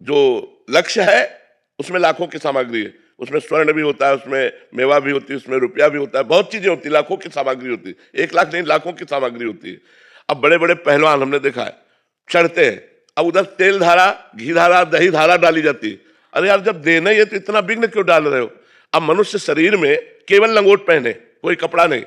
जो लक्ष्य है उसमें लाखों की सामग्री है, उसमें स्वर्ण भी होता है, उसमें मेवा भी होती है, उसमें रुपया भी होता है, बहुत चीजें होती है, लाखों की सामग्री होती है। 1 लाख नहीं, लाखों की सामग्री होती है। अब बड़े बड़े पहलवान हमने देखा है चढ़ते हैं, अब उधर तेल धारा, घी धारा, दही धारा डाली जाती है। अरे यार, जब देना ही है तो इतना विघ्न क्यों डाल रहे हो? अब मनुष्य शरीर में केवल लंगोट पहने, कोई कपड़ा नहीं।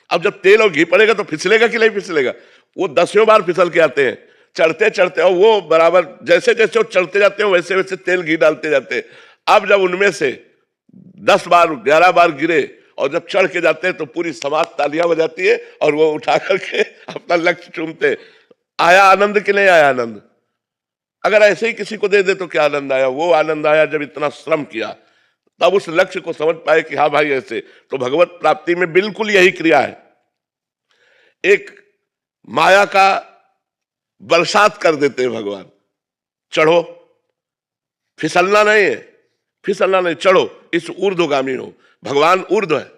अब जब तेल और घी पड़ेगा तो फिसलेगा कि नहीं फिसलेगा? वो 10वें बार फिसल के आते हैं चढ़ते चढ़ते, और वो बराबर जैसे जैसे वो चढ़ते जाते हैं वैसे वैसे तेल घी डालते जाते हैं। अब जब उनमें से 10 बार 11 बार गिरे और जब चढ़ के जाते हैं तो पूरी समाज तालियां बजाती है और वो उठा करके अपना लक्ष्य चूमते। आया आनंद कि नहीं आया आनंद? अगर ऐसे ही किसी को दे दे तो क्या आनंद आया? वो आनंद आया जब इतना श्रम किया, तब उस लक्ष्य को समझ पाए कि हाँ भाई ऐसे। तो भगवत प्राप्ति में बिल्कुल यही क्रिया है। एक माया का बरसात कर देते हैं भगवान। चढ़ो, फिसलना नहीं है, फिसलना नहीं, चढ़ो, इस ऊर्ध्वगामी हो। भगवान ऊर्ध्व है,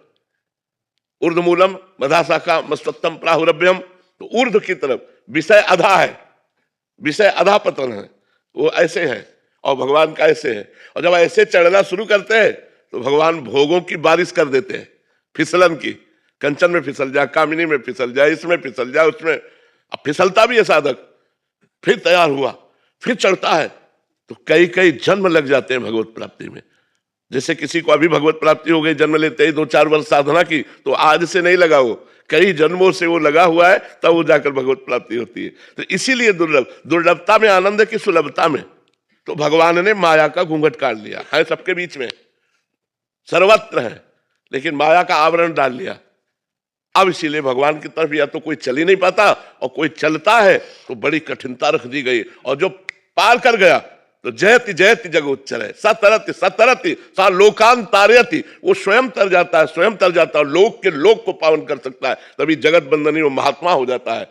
ऊर्ध्वमूलम मधाशाखा मस्तत्तम प्राहुरभ्यम। तो ऊर्ध्व की तरफ, विषय अधा है, विषय अधा पतन है, वो ऐसे है और भगवान का ऐसे है। और जब ऐसे चढ़ना शुरू करते हैं तो भगवान भोगों की बारिश कर देते हैं, फिसलन की। कंचन में फिसल जाए, कामिनी में फिसल जाए, इसमें फिसल जाए, उसमें। अब फिसलता भी है साधक, फिर तैयार हुआ, फिर चढ़ता है, तो कई कई जन्म लग जाते हैं भगवत प्राप्ति में। जैसे किसी को अभी भगवत प्राप्ति हो गई, जन्म लेते ही 2-4 वर्ष साधना की, तो आज से नहीं लगा, वो कई जन्मों से वो लगा हुआ है, तब वो जाकर भगवत प्राप्ति होती है। तो इसीलिए दुर्लभ, दुर्लभता में आनंद है कि सुलभता में? तो भगवान ने माया का घूंघट काट लिया, है सबके बीच में, सर्वत्र है, लेकिन माया का आवरण डाल लिया। अब इसीलिए भगवान की तरफ या तो कोई चल ही नहीं पाता, और कोई चलता है तो बड़ी कठिनता रख दी गई, और जो पार कर गया तो जयति जयति जग उच्चर है, सतरति सतरति सा लोकान तारयति, वो स्वयं तर जाता है, स्वयं तर जाता है, लोक के लोक को पावन कर सकता है, तभी जगत बंदनी वो महात्मा हो जाता है।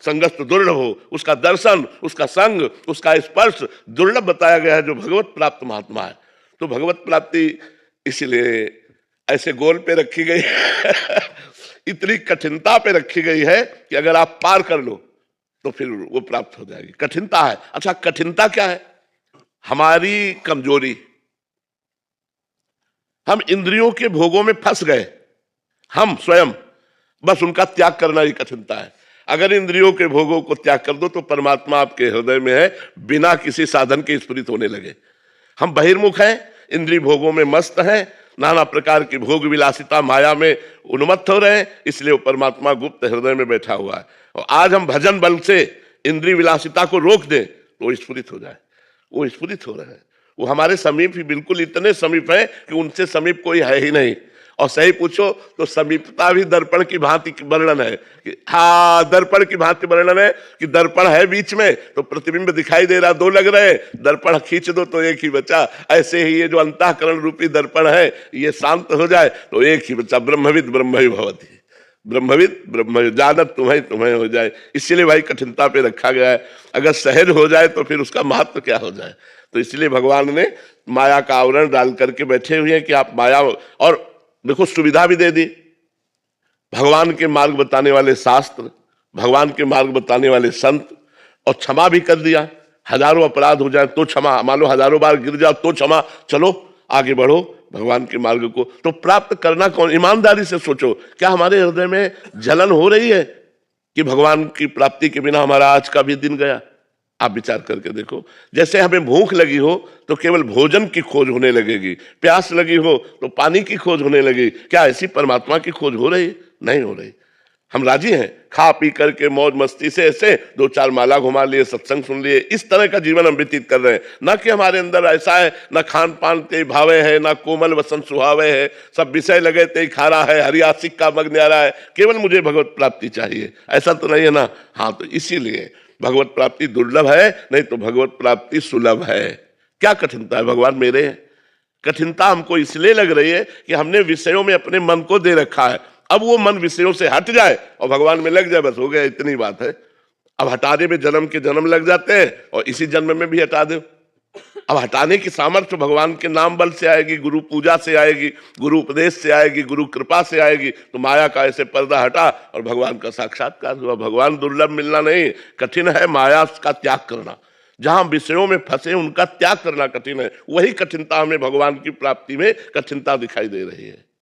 संगस्त दुर्लभ हो, उसका दर्शन, उसका संग, उसका स्पर्श दुर्लभ बताया गया है जो भगवत प्राप्त महात्मा है। तो भगवत प्राप्ति इसलिए ऐसे गोल पे रखी गई इतनी कठिनता पे रखी गई है कि अगर आप पार कर लो तो फिर वो प्राप्त हो जाएगी। कठिनता है। अच्छा, कठिनता क्या है? हमारी कमजोरी, हम इंद्रियों के भोगों में फंस गए, हम स्वयं, बस उनका त्याग करना ही कठिनता है। अगर इंद्रियों के भोगों को त्याग कर दो तो परमात्मा आपके हृदय में है, बिना किसी साधन के स्फुरित होने लगे। हम बहिर्मुख हैं, इंद्रिय भोगों में मस्त हैं, नाना प्रकार की भोग विलासिता माया में उन्मत्त हो रहे हैं, इसलिए वो परमात्मा गुप्त हृदय में बैठा हुआ है। और आज हम भजन बल से इंद्रिय विलासिता को रोक दें तो वो स्फुरित हो जाए। वो स्फुरित हो रहे हैं, वो हमारे समीप ही, बिल्कुल इतने समीप है कि उनसे समीप कोई है ही नहीं। और सही पूछो तो समीपता भी दर्पण की भांति वर्णन है कि हाँ, दर्पण की भांति वर्णन है कि दर्पण है बीच में तो प्रतिबिंब दिखाई दे रहा, दो लग रहे, दर्पण खींच दो तो एक ही बचा। ऐसे ही ये जो अंतःकरण रूपी दर्पण है ये शांत हो जाए तो एक ही बचा, ब्रह्मविद ब्रह्म भवति, ब्रह्मविद ब्रह्म जानत तुम्हें तुम्हें हो जाए। इसीलिए भाई कठिनता पे रखा गया है। अगर सहज हो जाए तो फिर उसका महत्व क्या हो जाए। तो इसलिए भगवान ने माया का आवरण डाल करके बैठे हुए हैं कि आप माया, और देखो सुविधा भी दे दी, भगवान के मार्ग बताने वाले शास्त्र, भगवान के मार्ग बताने वाले संत, और क्षमा भी कर दिया। हजारों अपराध हो जाए तो क्षमा, मान लो हजारों बार गिर जाओ तो क्षमा, चलो आगे बढ़ो भगवान के मार्ग को। तो प्राप्त करना कौन? ईमानदारी से सोचो, क्या हमारे हृदय में जलन हो रही है कि भगवान की प्राप्ति के बिना हमारा आज का भी दिन गया? आप विचार करके देखो। जैसे हमें भूख लगी हो तो केवल भोजन की खोज होने लगेगी, प्यास लगी हो तो पानी की खोज होने लगी। क्या ऐसी परमात्मा की खोज हो रही? नहीं हो रही। हम राजी हैं खा पी करके मौज मस्ती से ऐसे दो चार माला घुमा लिए, सत्संग सुन लिए, इस तरह का जीवन हम व्यतीत कर रहे हैं। ना कि हमारे अंदर ऐसा है, ना खान पान ते भावे है, ना कोमल वसन सुहावे है, सब विषय लगे ते खारा है, हरियासिक का मग न्यारा है, केवल मुझे भगवत प्राप्ति चाहिए, ऐसा तो नहीं है ना। हाँ, तो इसीलिए भगवत प्राप्ति दुर्लभ है, नहीं तो भगवत प्राप्ति सुलभ है। क्या कठिनता है? भगवान मेरे हैं। कठिनता हमको इसलिए लग रही है कि हमने विषयों में अपने मन को दे रखा है। अब वो मन विषयों से हट जाए और भगवान में लग जाए, बस हो गया, इतनी बात है। अब हटाने में जन्म के जन्म लग जाते हैं और इसी जन्म में भी हटा दो। अब हटाने की सामर्थ्य भगवान के नाम बल से आएगी, गुरु पूजा से आएगी, गुरु उपदेश से आएगी, गुरु कृपा से आएगी। तो माया का ऐसे पर्दा हटा और भगवान का साक्षात्कार हुआ। भगवान दुर्लभ मिलना नहीं, कठिन है माया का त्याग करना। जहां विषयों में फंसे उनका त्याग करना कठिन है। वही कठिनता हमें भगवान की प्राप्ति में कठिनता दिखाई दे रही है।